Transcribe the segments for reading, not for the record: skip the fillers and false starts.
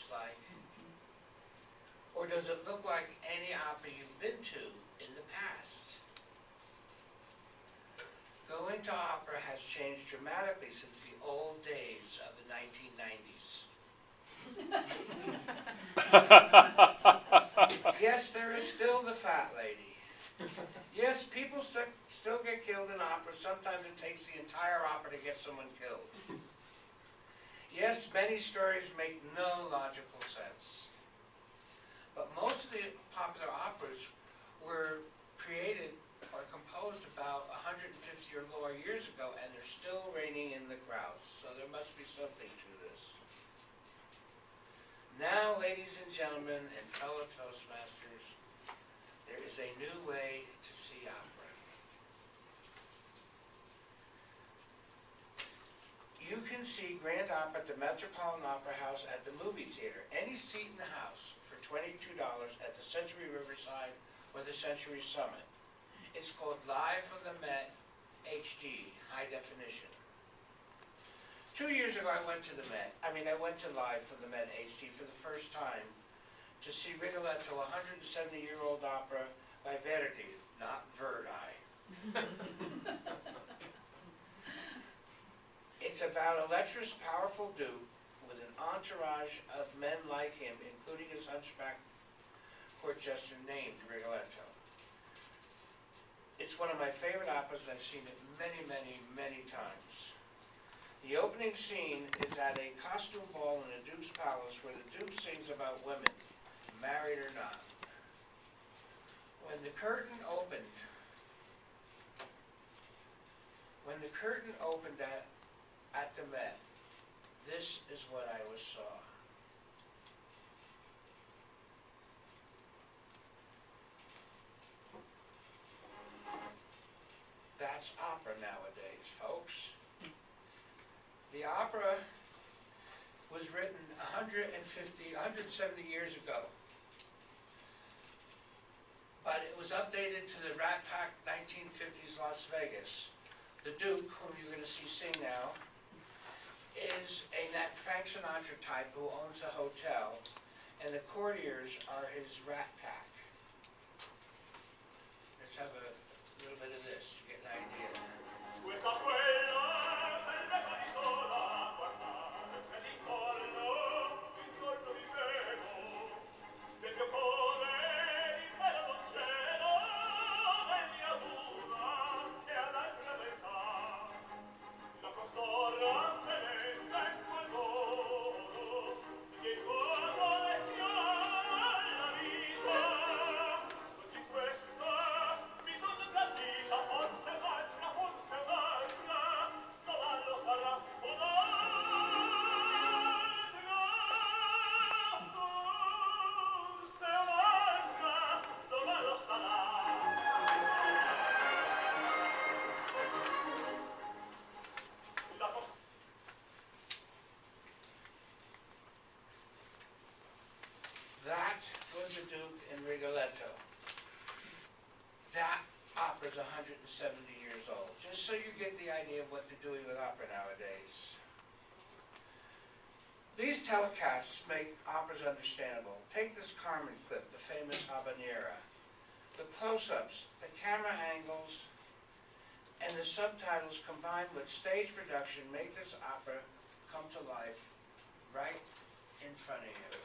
looks like? Or does it look like any opera you've been to in the past? Going to opera has changed dramatically since the old days of the 1990s. Yes, there is still the fat lady. Yes, people still get killed in opera. Sometimes it takes the entire opera to get someone killed. Yes, many stories make no logical sense. But most of the popular operas were created or composed about 150 or more years ago, and they're still reigning in the crowds. So there must be something to this. Now, ladies and gentlemen, and fellow Toastmasters, there is a new way to see opera. You can see Grand Opera at the Metropolitan Opera House at the movie theater. Any seat in the house for $22 at the Century Riverside or the Century Summit. It's called Live from the Met HD, high definition. 2 years ago I went to Live from the Met HD for the first time to see Rigoletto, a 170-year-old opera by Verdi, not Verdi. It's about a lecherous, powerful duke with an entourage of men like him, including his hunchback court jester named Rigoletto. It's one of my favorite operas, and I've seen it many, many, many times. The opening scene is at a costume ball in the Duke's palace where the Duke sings about women, married or not. When the curtain opened at the Met, this is what I saw. That's opera nowadays, folks. The opera was written 170 years ago. But it was updated to the Rat Pack 1950s Las Vegas. The Duke, whom you're going to see sing now, is a Frank Sinatra type who owns a hotel, and the courtiers are his Rat Pack. Let's have a little bit of this to get an idea. That was the Duke in Rigoletto. That opera's 170 years old. Just so you get the idea of what they're doing with opera nowadays. These telecasts make operas understandable. Take this Carmen clip, the famous habanera. The close-ups, the camera angles, and the subtitles combined with stage production make this opera come to life right in front of you.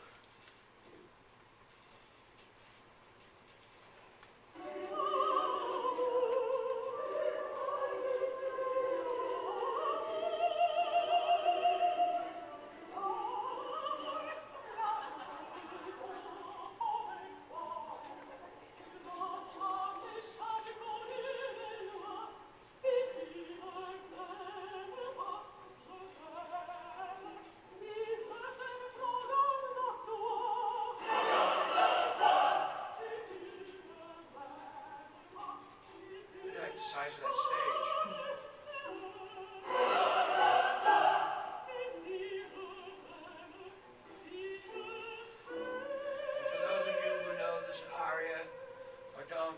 Size of that stage. And for those of you who know this aria or don't,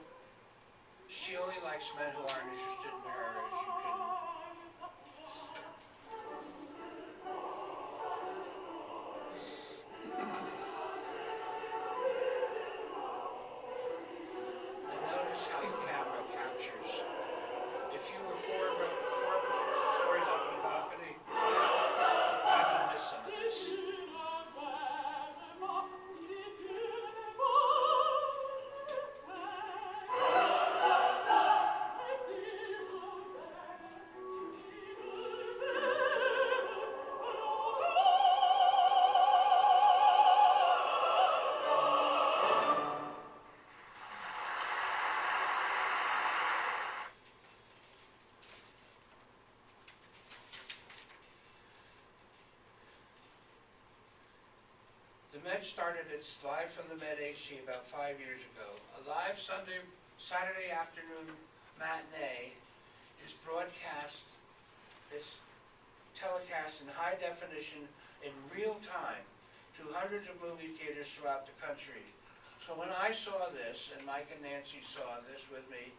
she only likes men who aren't interested in her, as you can. The Met started its Live from the Met HD about 5 years ago. A live Saturday afternoon matinee is broadcast, is telecast in high definition in real time to hundreds of movie theaters throughout the country. So when I saw this, and Mike and Nancy saw this with me,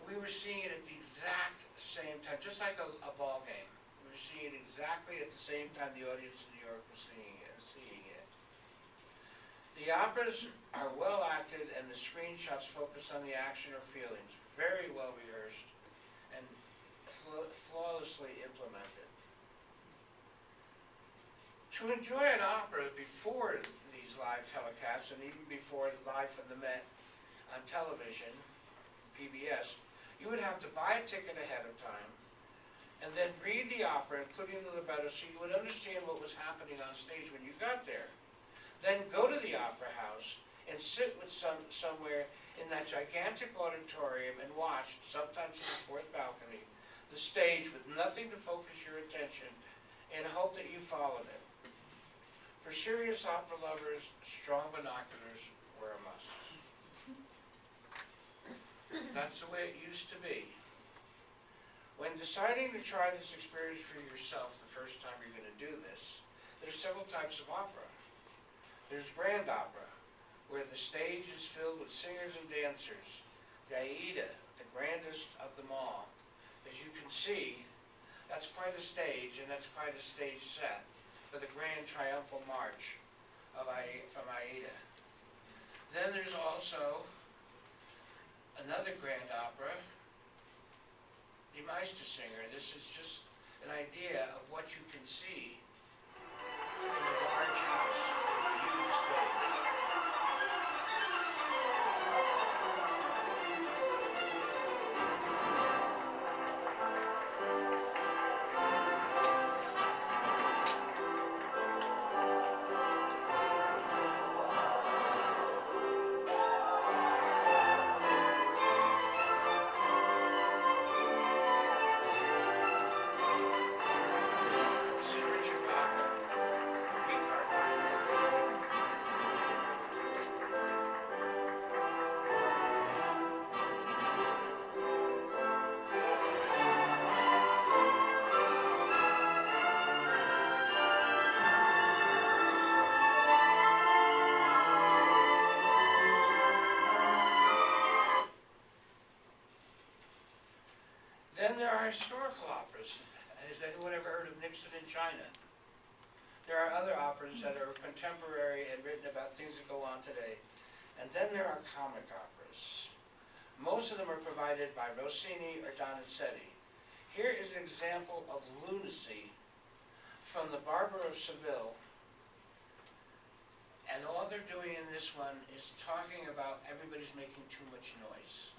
we were seeing it at the exact same time, just like a ball game. We were seeing it exactly at the same time the audience in New York was seeing it. The operas are well acted and the screenshots focus on the action or feelings, very well rehearsed and flawlessly implemented. To enjoy an opera before these live telecasts and even before Live from the Met on television, PBS, you would have to buy a ticket ahead of time and then read the opera, including the libretto, so you would understand what was happening on stage when you got there. Then go to the opera house and sit with somewhere in that gigantic auditorium and watch, sometimes in the fourth balcony, the stage with nothing to focus your attention and hope that you followed it. For serious opera lovers, strong binoculars were a must. That's the way it used to be. When deciding to try this experience for yourself the first time you're going to do this, there's several types of opera. There's grand opera, where the stage is filled with singers and dancers. The Aida, the grandest of them all. As you can see, that's quite a stage, and that's quite a stage set for the grand triumphal march from Aida. Then there's also another grand opera, Die Meistersinger. This is just an idea of what you can see in a large house with a huge stage. Then there are historical operas. Has anyone ever heard of Nixon in China? There are other operas that are contemporary and written about things that go on today. And then there are comic operas. Most of them are provided by Rossini or Donizetti. Here is an example of lunacy from The Barber of Seville. And all they're doing in this one is talking about everybody's making too much noise.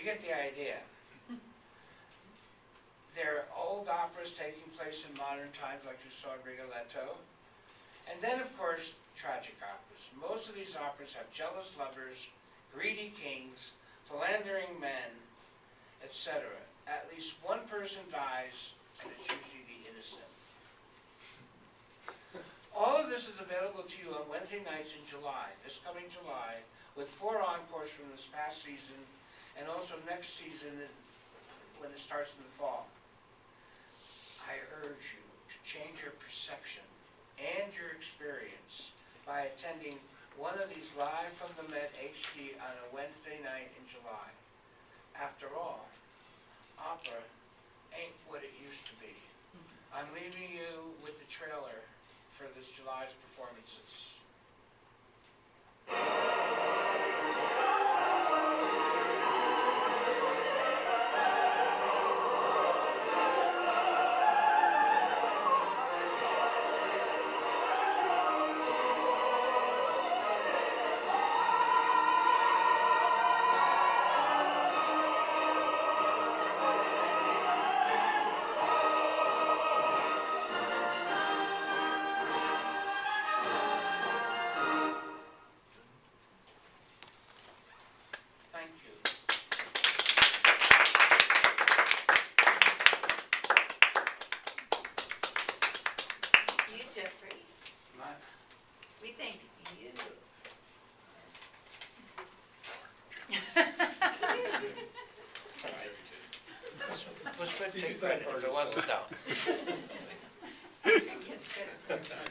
get the idea. There are old operas taking place in modern times, like you saw Rigoletto. And then, of course, tragic operas. Most of these operas have jealous lovers, greedy kings, philandering men, etc. At least one person dies, and it's usually the innocent. All of this is available to you on Wednesday nights in July, this coming July, with 4 encores from this past season, and also next season when it starts in the fall. I urge you to change your perception and your experience by attending one of these live from the Met HD on a Wednesday night in July. After all, opera ain't what it used to be. I'm leaving you with the trailer for this July's performances. Thank you. You, Jeffrey. My- We thank you. Was good to take credit if it wasn't though. Yes, good.